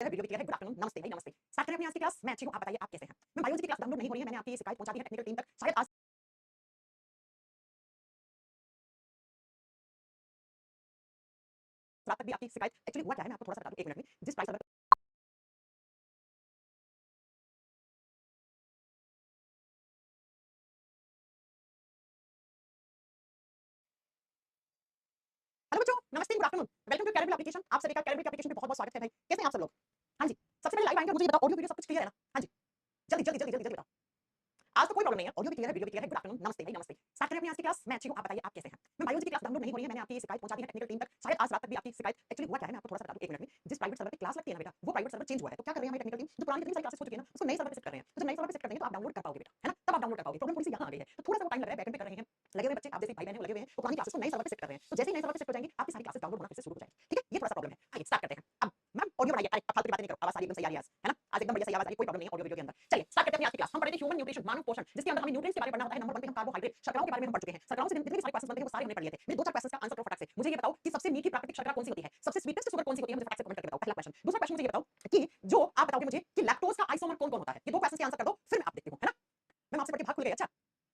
है, वीडियो भी क्लियर है। गुड आफ्टरनून, नमस्ते भाई, नमस्ते। स्टार्ट करें अपनी आज की क्लास। मैं अच्छी हूँ, आप बताइए आप कैसे हैं। मैं बायोलॉजी की क्लास डाउनलोड नहीं हो रही है, मैंने आपकी शिकायत पहुंचा दी है टेक्निकल टीम तक। शायद आज रात तक भी आपकी शिकायत एक्चुअली हुआ क्या है मैं आपको थोड़ा सा बता दूं 1 मिनट में। जिस प्राइस सर्वर हेलो बच्चों, नमस्ते, गुड आफ्टरनून, वेलकम टू कैरेबिल एप्लीकेशन। आप सभी का कैरेबिल एप्लीकेशन पे बहुत-बहुत स्वागत है भाई। कैसे हैं आप सब लोग? हाँ जी, सबसे पहले लाइव आएंगे और मुझे ये बताओ ऑडियो वीडियो सब कुछ क्लियर है ना? हाँ जी, जल्दी जल्दी जल्दी जल्दी जल्दी बताओ। आज तो कोई प्रॉब्लम नहीं है, ऑडियो भी क्लियर है, वीडियो भी क्लियर है। गुड आफ्टरनून, नमस्ते भाई, नमस्ते। स्टार्ट करें अपनी आज की क्लास। मैं अच्छी हूँ, आप बताइए आप कैसे हैं। मैं बायोलॉजी की क्लास डाउनलोड नहीं हो रही है, मैंने आपकी शिकायत पहुंचा दी है टेक्निकल टीम तक। शायद आज रात तक भी आपकी शिकायत एक्चुअली हुआ क्या है मैं आपको थोड़ा सा बता दूं 1 मिनट में। जिस प्राइवेट सर्वर पे क्लास लगती है ना बेटा, वो प्राइवेट सर्वर चेंज हुआ है। तो क्या कर रहे हैं हमारी टेक्निकल टीम, जो पुरानी कितनी सारी क्लासेस हो चुकी है ना, उसको नए सर्वर पे शिफ्ट कर रहे हैं। तो जब नए सर्वर पे शिफ्ट कर देंगे तो आप डाउनलोड कर पाओगे बेटा, है ना? तब आप डाउनलोड कर पाओगे। प्रॉब्लम थोड़ी सी यहाँ आ गई है, तो थोड़ा सा वो टाइम लग रहा है, बैकएंड पे कर रहे हैं। लगे हुए बच्चे आप जैसे भाई बहन लगे हुए हैं, तो पुरानी क्लासेस को नए सर्वर पे शिफ्ट कर रहे हैं। तो जैसे ही नए सर्वर पे शिफ्ट हो जाएंगे, आपकी सारी क्लासेस डाउनलोड होना फिर से शुरू हो जाएगी। ठीक है, ये थोड़ा सा प्रॉब्लम है। आइए स्टार्ट करते हैं। अब मैम ऑडियो बनाइए, अरे फालतू की बातें नहीं करो, आवाज सारी एकदम सही आ रही है आज, है ना? आज एकदम बढ़िया सही आवाज आ रही है, कोई प्रॉब्लम नहीं है ऑडियो वीडियो के अंदर। चलिए स्टार्ट करते हैं आज की क्लास। हम पढ़ेंगे ह्यूमन न्यूट्रिशन, मानव पोषण, जिसके अंदर हमें न्यूट्रिएंट्स के बारे में पढ़ना होता है। नंबर 1 पे हम कार्बोहाइड्रेट, शर्कराओं के बारे में हम पढ़ चुके हैं। शर्कराओं से जितने भी सारे क्वेश्चंस बनते हैं वो सारे हमने पढ़ लिए थे। मेरे 2-4 क्वेश्चंस का आंसर करो फटाक से। मुझे ये बताओ कि सबसे मीठी प्राकृतिक शर्करा कौन सी होती है? सबसे स्वीटेस्ट शुगर कौन सी होती है? मुझे फटाक से कमेंट करके बताओ। पहला क्वेश्चन। दूसरा क्वेश्चन मुझे ये बताओ कि जो आप बताओगे मुझे कि लैक्टोज का आइसोमर कौन-कौन होता है? ये 2 क्वेश्चंस के आंसर कर दो, फिर मैं आप देखती हूँ, है ना? मैम आपसे पढ़ के भाग खुल गई, अच्छा।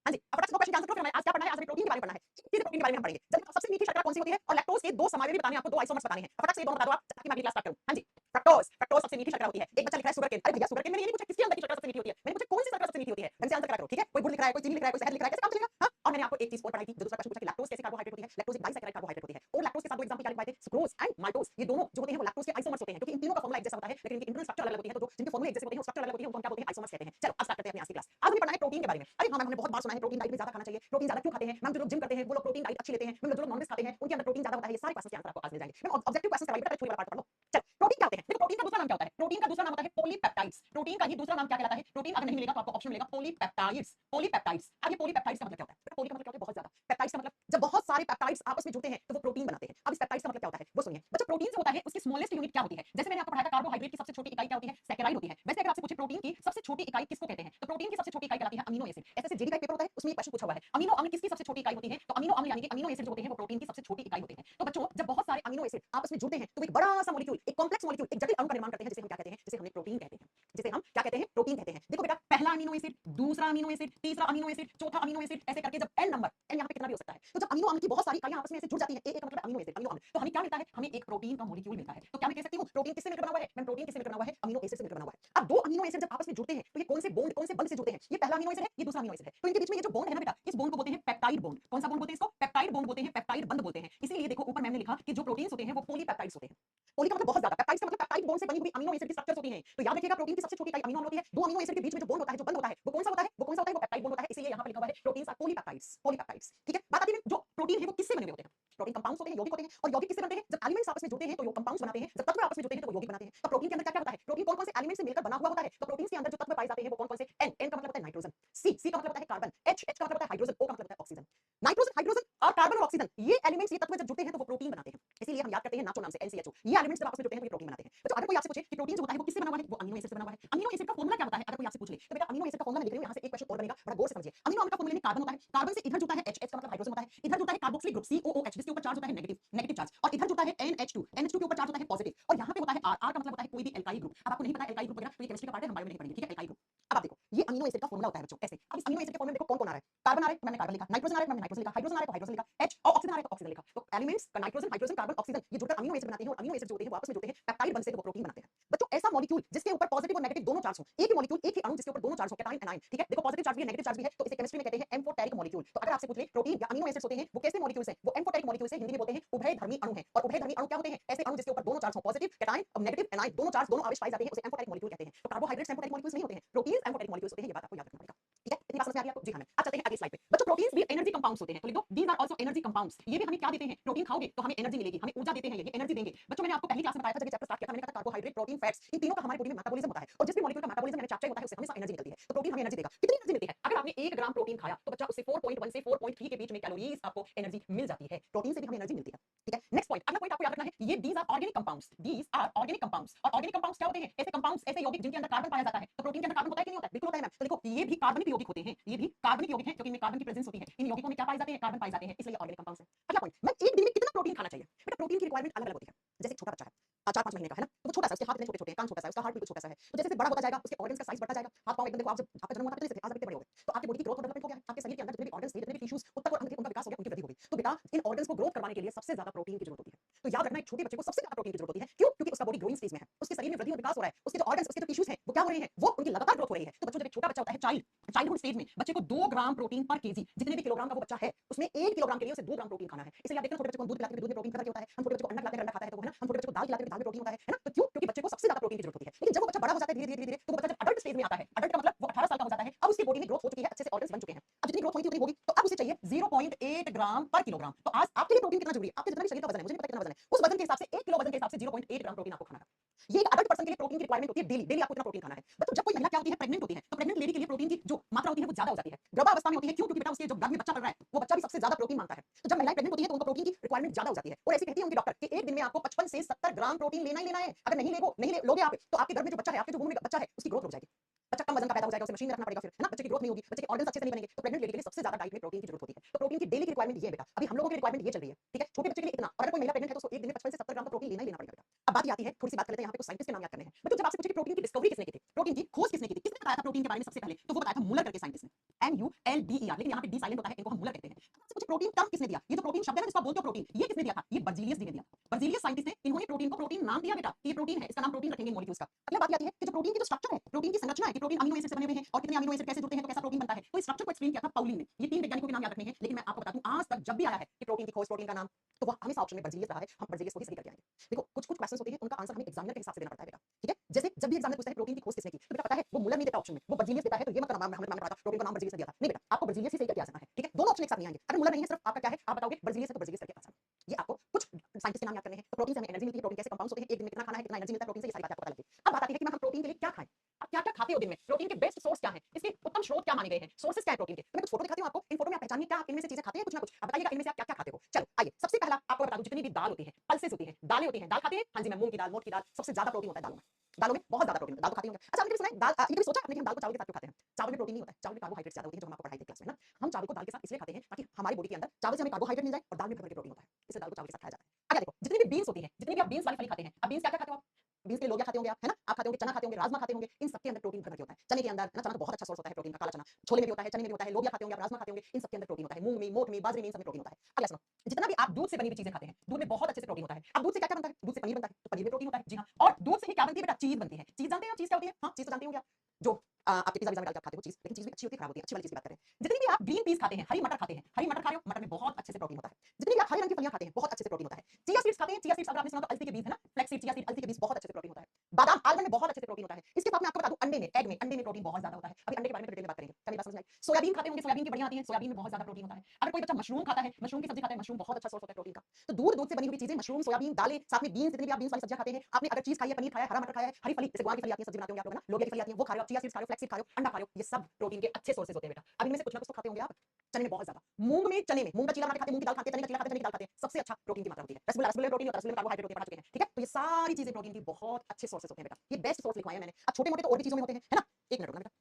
हाँ जी, अब फटाक से 2 क्वेश्चन के आंसर करो, फिर हमें आज क्या पढ़ना है? आज हमें प्रोटीन के बारे में पढ़ना है। सीधे प्रोटीन के बारे में हम पढ़ेंगे। जल्दी बताओ सबसे मीठी शर्करा कौन सी होती है? और लैक्टोज के 2 समावयवी बताने हैं आपको, 2 आइसोमर्स बताने हैं। फटाक से ये दोनों बता दो आप, ताकि मैं अगली क्लास स्टार्ट करूँ। हाँ जी, फ्रक्टोज, फ्रक्टोज सबसे मीठी शर्करा होती है। एक बच्चा लिख रहा है शुगरकेन। अरे भैया शुगरकेन मैंने ये नहीं पूछा किसके अंदर की शर्करा सबसे मीठी होती है। मैंने पूछा कौन सी शर्करा सबसे मीठी होती है। ढंग से आंसर करा करो, ठीक है? कोई गुड़ लिख रहा है, कोई चीनी लिख रहा है, कोई शहद लिख रहा है, कैसे काम चलेगा? हाँ? और मैंने आपको एक चीज और पढ़ाई थी, जो दूसरा क्वेश्चन पूछा कि लैक्टोज कैसे कार्बोहाइड्रेट होती है। लैक्टोज एक डाइसैकेराइड कार्बोहाइड्रेट होती है। और लैक्टोज के साथ 2 एग्जांपल क्या लिखवाए थे? Sucrose and maltose. ये दोनों जो होते हैं वो लैक्टोज के आइसोमर्स होते हैं, क्योंकि इन तीनों का फार्मूला एक जैसा होता है, लेकिन इनकी इंटरनल स्ट्रक्चर अलग होती है। तो जो जिनके फार्मूले एक जैसे होते हैं, स्ट्रक्चर अलग होती है, उनको हम क्या बोलते हैं? आइसोमर्स कहते हैं। चलो अब स्टार्ट करते हैं अपनी आज की क्लास। आज हमें पढ़ना है प्रोटीन के बारे में। अरे हाँ मैम, हमने बहुत बार सुना है प्रोटीन डाइट में ज्यादा खाना चाहिए। प्रोटीन ज्यादा क्यों खाते हैं? मैम जो लोग जिम करते हैं वो लोग प्रोटीन डाइट अच्छी लेते हैं। मैम जो लोग नॉनवेज खाते हैं उनके अंदर प्रोटीन ज्यादा होता है। ये सारे क्वेश्चन के आंसर आपको आज मिल जाएंगे। मैम ऑब्जेक्टिव क्वेश्चन करवाइए, पहले थोड़ी वाला पार्ट पढ़ लो। चलो प्रोटीन क्या होते हैं? देखो प्रोटीन का दूसरा नाम क्या होता है? प्रोटीन का दूसरा नाम होता है पॉलीपेप्टाइड्स। प्रोटीन का ही दूसरा नाम क्या कहलाता है? प्रोटीन अगर नहीं मिलेगा तो आपको ऑप्शन मिलेगा पॉलीपेप्टाइड्स। पॉलीपेप्टाइड्स। अब ये पॉलीपेप्टाइड्स का मतलब क्या होता है? बेटा पॉली का मतलब क्या होता है? बहुत ज्यादा। पेप्टाइड्स का मतलब जब बहुत सारे पेप्टाइड्स आपस में जुड़ते हैं तो वो प्रोटीन बनाते हैं। अब इस पेप्टाइड्स का मतलब क्या होता है वो सुनिए। बच्चों प्रोटीन जो होता है उसकी स्मॉलेस्ट यूनिट क्या होती है? जैसे मैंने आपको पढ़ाया था कार्बोहाइड्रेट की सबसे छोटी इकाई क्या होती है? सैकेराइड होती है। वैसे अगर आपसे पूछे प्रोटीन की सबसे छोटी इकाई किसको कहते हैं? तो प्रोटीन की सबसे छोटी इकाई कहलाती है अमीनो एसिड। ऐसे जेडी का पेपर होता है उसमें ये क्वेश्चन पूछा हुआ है। अमीनो अम्ल किसकी सबसे छोटी इकाई होती है? तो अमीनो अम्ल यानी कि अमीनो एसिड जो होते हैं वो प्रोटीन की सबसे छोटी इकाई होते हैं। तो बच्चों जब बहुत सारे अमीनो एसिड आपस में जुड़ते हैं तो एक बड़ा सा मॉलिक्यूल, एक कॉम्प्लेक्स मॉलिक्यूल, एक जटिल अणु का निर्माण करते हैं, जिसे हम क्या कहते हैं? जिसे हम प्रोटीन कहते हैं। जिसे हम क्या कहते हैं? प्रोटीन कहते हैं। देखो बेटा पहला अमीनो एसिड, दूसरा अमीनो एसिड, तीसरा अमीनो एसिड, चौथा अमीनो एसिड, ऐसे करके जब एन नंबर, एन यहाँ पे कितना भी हो सकता है। तो जब अमीनो अम्ल की बहुत सारी इकाइयां आपस में ऐसे जुड़ जाती हैं, एक मतलब अमीनो एसिड, अमीनो अम्ल, तो हमें क्या मिलता है? हमें एक प्रोटीन का मॉलिक्यूल मिलता है। तो क्या मैं कह सकती हूँ प्रोटीन किससे मिलकर बना हुआ है? मैं प्रोटीन किससे मिलकर बना हुआ है? अमीनो एसिड से मिलकर बना हुआ है। अब दो अमीनो एसिड जब आपस में जुड़ते हैं तो ये कौन से बॉन्ड, कौन से बंध से जुड़ते हैं? ये पहला अमीनो एसिड है, ये दूसरा अमीनो एसिड है। तो इनके बीच में ये जो बॉन्ड है ना बेटा, इस बॉन्ड को बोलते हैं पेप्टाइड बॉन्ड। कौन सा बॉन्ड बोलते हैं इसको? पेप्टाइड बॉन्ड बोलते हैं, पेप्टाइड बंध बोलते हैं। इसीलिए देखो ऊपर मैंने लिखा कि जो प्रोटीन्स होते हैं वो पॉलीपेप्टाइड्स होते हैं। पॉली का मतलब बहुत ज्यादा, पेप्टाइड्स का मतलब पेप्टाइड बॉन्ड से बनी हुई अमीनो एसिड की स्ट्रक्चर्स होती हैं। तो याद रखिएगा प्रोटीन की सबसे छोटी इकाई अमीनो अम्ल होती है। दो अमीनो एसिड के बीच में जो बॉन्ड होता है, जो बंध होता है, वो कौन सा होता है? वो कौन सा होता है? वो पेप्टाइड बॉन्ड होता है। इसीलिए यहाँ पे लिखा हुआ है प्रोटीन्स आर पॉलीपेप्टाइड्स, पॉलीपेप्टाइड्स। ठीक है, बात आती है जो प्रोटीन है वो किससे बने हुए होते हैं? प्रोटीन कंपाउंड्स होते हैं, यौगिक होते हैं। और यौगिक किससे बनते हैं? जब एलिमेंट्स आपस में जुड़ते हैं तो वो कंपाउंड्स बनाते हैं। जब तत्व आपस में जुड़ते हैं तो वो यौगिक बनाते हैं। तो प्रोटीन के अंदर क्या क्या होता है? प्रोटीन कौन कौन से एलिमेंट से मिलकर बना हुआ होता है? तो प्रोटीन के अंदर जो तत्व पाए जाते हैं वो कौन कौन से? एन, एन का मतलब होता है नाइट्रोजन, सी का मतलब होता है कार्बन, एच का मतलब होता है हाइड्रोजन, ओ का मतलब होता है ऑक्सीजन। नाइट्रोजन, हाइड्रोजन और कार्बन और ऑक्सीजन, ये एलिमेंट्स, ये तत्व जब जुड़ते हैं तो वो प्रोटीन बनाते हैं। इसीलिए हम याद करते हैं नाचो नाम से, एनसीएचओ। ये एलिमेंट्स जब आपस में जुड़ते हैं तो ये प्रोटीन बनाते हैं। तो अगर कोई आपसे पूछे कि प्रोटीन जो होता है वो किससे बना हुआ है? वो अमीनो एसिड से बना हुआ है। अमीनो एसिड का फार्मूला क्या होता है? अगर कोई आपसे पूछ ले तो बेटा अमीनो एसिड का फार्मूला मैं लिख रही हूं, यहां से एक क्वेश्चन और बनेगा, बड़ा गौर से समझिए। अमीनो अम्ल का फार्मूला में कार्बन होता है, कार्बन से इधर जुड़ता है एच, एच का मतलब हाइड्रोजन होता है, इधर जुड़ता है कार्बोक्सिलिक ग्रुप COOH, जिसके ऊपर चार्ज होता है नेगेटिव, नेगेटिव चार्ज, और इधर जुड़ता है NH2, NH2 के ऊपर चार्ज होता है पॉजिटिव, और यहां पे होता है R, R का मतलब होता है कोई भी एल्काइल ग्रुप। अब आपको नहीं पता एल्काइल ग्रुप वगैरह तो ये केमिस्ट्री का पार्ट है, हम बायो में नहीं पढ़ेंगे, ठीक है? Alkyl group. अब आप देखो ये अमीनो एसिड का फार्मूला होता है बच्चों ऐसे। अब इस अमीनो एसिड के फार्मूले में देखो कौन कौन आ रहा है? कार्बन आ रहा है तो मैंने कार्बन लिखा, नाइट्रोजन आ रहा है मैंने नाइट्रोजन लिखा, हाइड्रोजन आ रहा है तो हाइड्रोजन लिखा, H और ऑक्सीजन आ रहा है तो ऑक्सीजन लिखा। तो एलिमेंट्स का नाइट्रोजन, हाइड्रोजन, कार्बन, ऑक्सीजन ये जुड़कर अमीनो एसिड बनाते हैं, और अमीनो एसिड जो होते हैं वो आपस में जुड़ते हैं पेप्टाइड बंध से, तो वो प्रोटीन बनाते हैं। बच्चों ऐसा मॉलिक्यूल जिसके ऊपर पॉजिटिव और नेगेटिव दोनों चार्ज हो, एक ही मॉलिक्यूल, एक ही अणु जिसके ऊपर दोनों चार्ज हो, कैटायन एनायन, ठीक है? देखो पॉजिटिव चार्ज भी है, नेगेटिव चार्ज भी है, तो इसे केमिस्ट्री में कहते हैं एम्फोटेरिक मॉलिक्यूल। तो अगर आपसे पूछ ले प्रोटीन या अमीनो एसिड्स होते हैं वो कैसे मॉलिक्यूल्स हैं? वो एम्फोटेरिक मॉलिक्यूल्स हैं, हिंदी में बोलते हैं उभयधर्मी अणु हैं। और उभयधर्मी अणु क्या होते हैं? ऐसे अणु जिसके ऊपर दोनों चार्ज हो, पॉजिटिव कैटायन और नेगेटिव एनायन, दोनों चार्ज, दोनों आवेश पाए जाते हैं, उसे एम्फोटेरिक मॉलिक्यूल कहते हैं। तो कार्बोहाइड्रेट्स एम्फोटेरिक मॉलिक्यूल्स नहीं होते हैं, प्रोटीन्स एम्फोटेरिक मॉलिक्यूल्स होते हैं, ये बात आपको याद रखना पड़ेगा। ठीक है, इतनी बात समझ में आ रही है आपको? जी हाँ मैम। अब चलते हैं अगली स्लाइड पे। बच्चों प्रोटीन्स भी एनर्जी कंपाउंड्स होते हैं, तो लिख दो these are also energy compounds. ये भी हमें क्या देते हैं? प्रोटीन खाओगे तो हमें एनर्जी मिलेगी, हमें ऊर्जा देते हैं, ये एनर्जी देंगे। बच्चों मैंने आपको पहली क्लास में बताया था, जब ये चैप्टर स्टार्ट किया था, मैंने कहा था कार्बोहाइड्रेट, प्रोटीन, फैट्स, इन तीनों का हमारे बॉडी में मेटाबॉलिज्म होता है, और जिस भी मॉलिक्यूल का मेटाबॉलिज्म यानी चैप्टर होता है उससे हमेशा एनर्जी निकलती है। तो प्रोटीन हमें एनर्जी देगा। कितनी एनर्जी मिलती है? अगर आपने 1 ग्राम प्रोटीन खाया तो बच्चा उससे 4.1 से 4.3 के बीच में कैलोरीज आपको एनर्जी मिल जाती है। प्रोटीन से भी हमें एनर्जी मिलती है। ठीक है, नेक्स्ट पॉइंट, अगला पॉइंट आपको याद रखना है, ये these are organic compounds, these are organic compounds. और ऑर्गेनिक कंपाउंड्स क्या होते हैं? ऐसे कंपाउंड्स, ऐसे यौगिक जिनके अंदर कार्बन पाया जाता है। तो प्रोटीन के अंदर कार्बन होता है कि नहीं होता है? बिल्कुल होता है मैम। तो देखो ये भी कार्बनिक यौगिक होते हैं, ये भी कार्बनिक यौगिक हैं, क्योंकि इनमें कार्बन की प्रेजेंस होती है। इन यौगिकों में क्या पाए जाते हैं? कार्बन पाए जाते हैं, इसलिए ऑर्गेनिक कंपाउंड्स हैं। अगला पॉइंट, मैं एक दिन में कितना प्रोटीन खाना चाहिए? बेटा प्रोटीन की रिक्वायरमेंट अलग अलग होती है। जैसे छोटा बच्चा है, 4-5 महीने का है ना, तो वो छोटा सा, उसके हाथ इतने छोटे-छोटे हैं, कान छोटा सा है, उसका हार्ट बिल्कुल छोटा सा है। तो जैसे-जैसे बड़ा होता जाएगा, उसके ऑर्गन्स का साइज बढ़ता जाएगा। हाथ पाँव एकदम देखो, आप जब आपका जन्म हुआ था तो नहीं थे, आज आप इतने बड़े हो गए। तो आपकी बॉडी की ग्रोथ और डेवलपमेंट हो गया है। आपके शरीर के अंदर जितने भी ऑर्गन्स थे, जितने भी टिश्यूज उत्तक और अंग थे, उनका विकास हो गया, उनकी वृद्धि हो गई। तो बेटा इन ऑर्गन्स को ग्रोथ करवाने के लिए सबसे ज्यादा प्रोटीन की जरूरत होती है। तो याद रखना, एक छोटे बच्चे को सबसे ज्यादा प्रोटीन की जरूरत होती है। क्यों? क्योंकि उसका बॉडी ग्रोइंग स्टेज में है, उसके शरीर में वृद्धि और विकास हो रहा है, उसके जो ऑर्गन्स, उसके जो टिश्यूज हैं, वो क्या हो रहे हैं, वो उनकी लगातार ग्रोथ हो रही है। तो बच्चों, जब एक छोटा बच्चा होता है, चाइल्डहुड स्टेज में बच्चे को 2 ग्राम प्रोटीन पर केजी, जितने भी किलोग्राम का वो बच्चा है, उसमें 1 किलोग्राम के लिए उसे 2 ग्राम प्रोटीन खाना है। इसलिए आप देखते हैं छोटे बच्चे को दूध पिलाते हैं, दूध में प्रोटीन होता है। हम छोटे बच्चे को अंडा खिलाते हैं, अंडा खाता है, तो है ना, हम छोटे बच्चे को दाल खिलाते हैं, दाल में प्रोटीन होता है ना। तो क्यों? क्योंकि बच्चे को सबसे ज्यादा प्रोटीन की जरूरत होती है। लेकिन जब वो बच्चा बड़ा हो जाता है धीरे धीरे, तो वो बच्चा जब अडल्ट स्टेज में आता है, अडल्ट का मतलब वो 18 साल का हो जाता है, अब उसकी बॉडी में ग्रोथ हो चुकी है, अच्छे से ऑर्गन्स बन चुके हैं। अब जितनी ग्रोथ हुई थी उतनी होगी, तो अब उसे चाहिए 0.8 ग्राम पर किलोग्राम। तो आज आपके लिए प्रोटीन कितना जरूरी है? आपके जितना भी शरीर का वजन है, मुझे नहीं पता कितना वजन है, उस वजन के हिसाब से 1 किलो वजन के हिसाब से 0.8 ग्राम प्रोटीन आपको खाना है। ये एक अडल्ट पर्सन के लिए प्रोटीन की रिक्वायरमेंट होती है, डेली डेली आपको इतना प्रोटीन खाना है। बच्चों, जब कोई महिला क्या होती है, प्रेग्नेंट होती है, तो प्रेग्नेंट लेडी के लिए प्रोटीन की जो मात्रा होती है वो ज्यादा हो जाती है, गर्भावस्था में होती है। क्यों? क्योंकि बेटा उसके जो गर्भ में बच्चा पल रहा है, वो बच्चा भी सबसे ज्यादा प्रोटीन मांगता है। तो जब महिलाएं प्रेग्नेंट होती है तो उनको प्रोटीन की रिक्वायरमेंट ज्यादा हो जाती है, और ऐसे कहती है उनकी डॉक्टर कि एक दिन में आपको 55 से 70 ग्राम प्रोटीन लेना ही लेना है। अगर नहीं लोगे आप, तो आपके गर्भ में जो बच्चा है, आपके जो वूम में बच्चा है, उसकी ग्रोथ रुक जाएगी। बच्चा कम वजन का पैदा हो जाएगा, उसे मशीन में रखना पड़ेगा, फिर है ना, बच्चे की ग्रोथ नहीं होगी, बच्चे के ऑर्गन्स अच्छे से नहीं बनेंगे। तो प्रेग्नेंट लेडी के लिए सबसे ज्यादा डाइट में प्रोटीन की जरूरत होती है। तो प्रोटीन की डेली की रिक्वायरमेंट ये है बेटा। अभी हम लोगों की रिक्वायरमेंट ये चल रही है, ठीक है, छोटे बच्चे के लिए इतना। अगर कोई महिला प्रेग्नेंट है तो उसको एक दिन में 55 से 70 ग्राम का प्रोटीन लेना ही लेना पड़ेगा बेटा। अब बात ये आती है, थोड़ी सी बात कर लेते हैं, यहाँ पे कुछ साइंटिस्ट के नाम याद करने हैं। बच्चों, जब आपसे पूछे कि प्रोटीन की डिस्कवरी किसने की थी, प्रोटीन की खोज किसने की थी, किसने बताया था प्रोटीन के बारे में सबसे पहले, तो वो बताया था मूलर करके साइंटिस्ट ने, MULDER, लेकिन यहाँ पे डी साइलेंट होता है, इनको हम मूलर कहते हैं। आपसे पूछे प्रोटीन टर्म किसने दिया, ये जो प्रोटीन शब्द है ना जिसको आप बोलते हो प्रोटीन, ये किसने दिया था, ये बर्जीलियस ने दिया। बर्जीलियस साइंटिस्ट ने, इन्होंने प्रोटीन को प्रोटीन नाम दिया बेटा, कि ये प्रोटीन है, इसका नाम प्रोटीन रखेंगे मॉलिक्यूल्स का। अगली बात आती है कि जो प्रोटीन की जो स्ट्रक्चर है, प्रोटीन की संरचना है, कि प्रोटीन अमीनो एसिड से बने हुए हैं और कितने अमीनो एसिड कैसे जुड़ते हैं, तो कैसा प्रोटीन बनता है, तो इस स्ट्रक्चर को एक्सप्लेन किया था पाउलिन ने। ये 3 वैज्ञानिकों के नाम याद रखने हैं, लेकिन मैं आपको बता दूं, आज तक जब भी आया है कि प्रोटीन की खोज, प्रोटीन का नाम, तो वो हमेशा ऑप्शन में बर्जीलियस रहा है। हम बर्जीलियस को ही सही करके आएंगे। देखो, कुछ कुछ क्वेश्चंस होते हैं, उनका आंसर हमें एग्जामिनर के हिसाब से देना पड़ता है बेटा, ठीक है। जैसे जब भी एग्जामिनर पूछता है प्रोटीन की खोज किसने की, तो बेटा पता है वो मूलर नहीं देता ऑप्शन में, वो बर्जीलियस देता है। तो ये मत हमने पढ़ा था प्रोटीन का नाम बर्जीलियस ने दिया था, नहीं बेटा, आपको बर्जीलियस ही सही करके आ सकता है, ठीक है। दोनों ऑप्शन एक साथ नहीं आएंगे। अगर मूलर नहीं है, सिर्फ आपका क्या है, आप बताओगे बर्जीलियस है, तो बर्जीलियस करके आ सकता है। ये आपको कुछ साइंटिस्ट के नाम याद करने हैं। तो प्रोटीन से हमें एनर्जी मिलती है, प्रोटीन कैसे कंपाउंड्स होते हैं, एक दिन में कितना खाना है, कितना एनर्जी मिलता है प्रोटीन से, ये सारी बातें आपको पता लगती है। अब बात आती है कि हम प्रोटीन के लिए क्या खाएं, आप क्या क्या खाते हो दिन में, प्रोटीन के बेस्ट सोर्स क्या है, इसके उत्तम स्रोत क्या माने गए हैं, सोर्सेस क्या है प्रोटीन के। तो मैं कुछ फोटो दिखाती हूं आपको, इन फोटो में आप पहचानिए क्या आप इनमें से चीजें खाते हैं, कुछ ना कुछ। आप बताइएगा इनमें से आप क्या क्या खाते हो। चलो आइए, सबसे पहला आपको बता दूं, जितनी भी दाल होती है, पल्सेस होती है, दालें होती हैं, दाल खाते हैं, हाँ जी, मैं मूंग की दाल, मोठ की दाल, सबसे ज्यादा प्रोटीन होता है दालों में। दालों में बहुत ज्यादा प्रोटीन होता है, दाल तो खाते होंगे। अच्छा, आपने कभी सुना है दाल, ये कभी सोचा आपने कि हम दाल को चावल के साथ क्यों खाते हैं? चावल में प्रोटीन नहीं होता है, चावल में कार्बोहाइड्रेट ज्यादा होती है, जो हम आपको पढ़ाई थी क्लास में ना। हम चावल को दाल के साथ इसलिए खाते हैं ताकि हमारी बॉडी के अंदर चावल से हमें कार्बोहाइड्रेट मिल जाए और दाल में भर भर के प्रोटीन होता है, इसलिए दाल को चावल के साथ खाया जाता है। अगर देखो, जितनी भी बीन्स होती है, जितनी भी आप बीन्स वाली फली खाते हैं, अब बीन्स क्या क्या खाते हो आप? बीन्स के लोबिया खाते होंगे आप, है ना, आप खाते होंगे चना, खाते होंगे राजमा, खाते होंगे, इन सबके अंदर प्रोटीन भर भर के होता है। चने के अंदर ना, चना तो बहुत अच्छा सोर्स होता है प्रोटीन का, काला चना, छोले में भी होता है, चने में भी होता है, लोबिया खाते होंगे आप, राजमा खाते होंगे, इन सबके अंदर प्रोटीन होता है। मूंग में, मोठ में, बाजरे में, इन सब में प्रोटीन होता है। अगला सुनो, जितना भी आप दूध से बनी हुई चीजें खाते हैं, दूध में बहुत अच्छे से प्रोटीन होता है। अब दूध से क्या क्या बनता है? दूध से पनीर बनता है, तो पनीर में प्रोटीन होता है, जी हाँ। और दूध से ही क्या बनती है बेटा? चीज बनती है। चीज जानते हैं आप चीज क्या होती है? हाँ, चीज तो जानते होंगे आप, जो आपके पिज्जा में डाल के खाते हो चीज, लेकिन चीज भी अच्छी होती है, खराब होती है, अच्छी वाली चीज की बात करें। जितनी भी आप ग्रीन पीस खाते हैं, हरी मटर खाते हैं, हरी मटर खा रहे हो, मटर में बहुत अच्छे से प्रोटीन होता है। जितनी भी आप हरे रंग की फलियां खाते हैं, बहुत अच्छे से प्रोटीन होता है। चिया सीड्स खाते हैं, चिया सीड्स अगर आपने सुना तो अलसी के बीज, है ना, फ्लैक्स सीड, चिया सीड, अलसी के बीज, बहुत अच्छे से प्रोटीन होता है। बादाम, आलमंड में बहुत अच्छे से प्रोटीन होता है। इसके साथ मैं आपको बता दूं, अंडे में, एग में, अंडे में प्रोटीन बहुत ज्यादा होता है। अभी अंडे के बारे में डिटेल में बात करेंगे, क्या मेरी बात समझ में आई? सोयाबीन खाते होंगे, सोयाबीन की बढ़िया आती है, सोयाबीन में बहुत ज्यादा प्रोटीन होता है। अगर कोई बच्चा मशरूम खाता है, मशरूम की सब्जी खाता है, मशरूम बहुत अच्छा सोर्स होता है प्रोटीन का। तो दूध से बनी हुई चीजें, मशरूम, सोयाबीन, दालें, साथ में बीन्स, जितनी भी आप बीन्स वाली सब्जियां खाते हैं, आपने अगर चीज खाई है, पनीर खाया है, हरा मटर खाया है, हरी फली जैसे ग्वार की फली आती है, सब्जी बनाते होंगे आप लोग ना, लोबिया की फली आती है, वो खा रहे हो, चिया सीड्स खा रहे हो, फ्लैक्स सीड खा रहे हो, अंडा खा रहे हो, ये सब प्रोटीन के अच्छे सोर्सेज होते हैं बेटा। अब इनमें से कुछ ना कुछ तो खाते होंगे आप। चने में बहुत ज्यादा, मूंग में, चने में, मूंग का चीला बना के खाते हैं, मूंग की दाल खाते हैं, चने का चीला खाते हैं, चने की दाल खाते हैं, सबसे अच्छा प्रोटीन की मात्रा होती है। रसगुल्ला, रसगुल्ले में प्रोटीन होता है, रसगुल्ले में कार्बोहाइड्रेट होते हैं, पढ़ा चुके हैं, ठीक है। तो ये सारी चीजें प्रोटीन की बहुत अच्छे सोर्सेज होते हैं बेटा, ये बेस्ट सोर्स लिखवाए हैं मैंने। अब छोटे मोटे तो और भी चीजों में होते हैं, है ना। एक मिनट रुकना बेटा,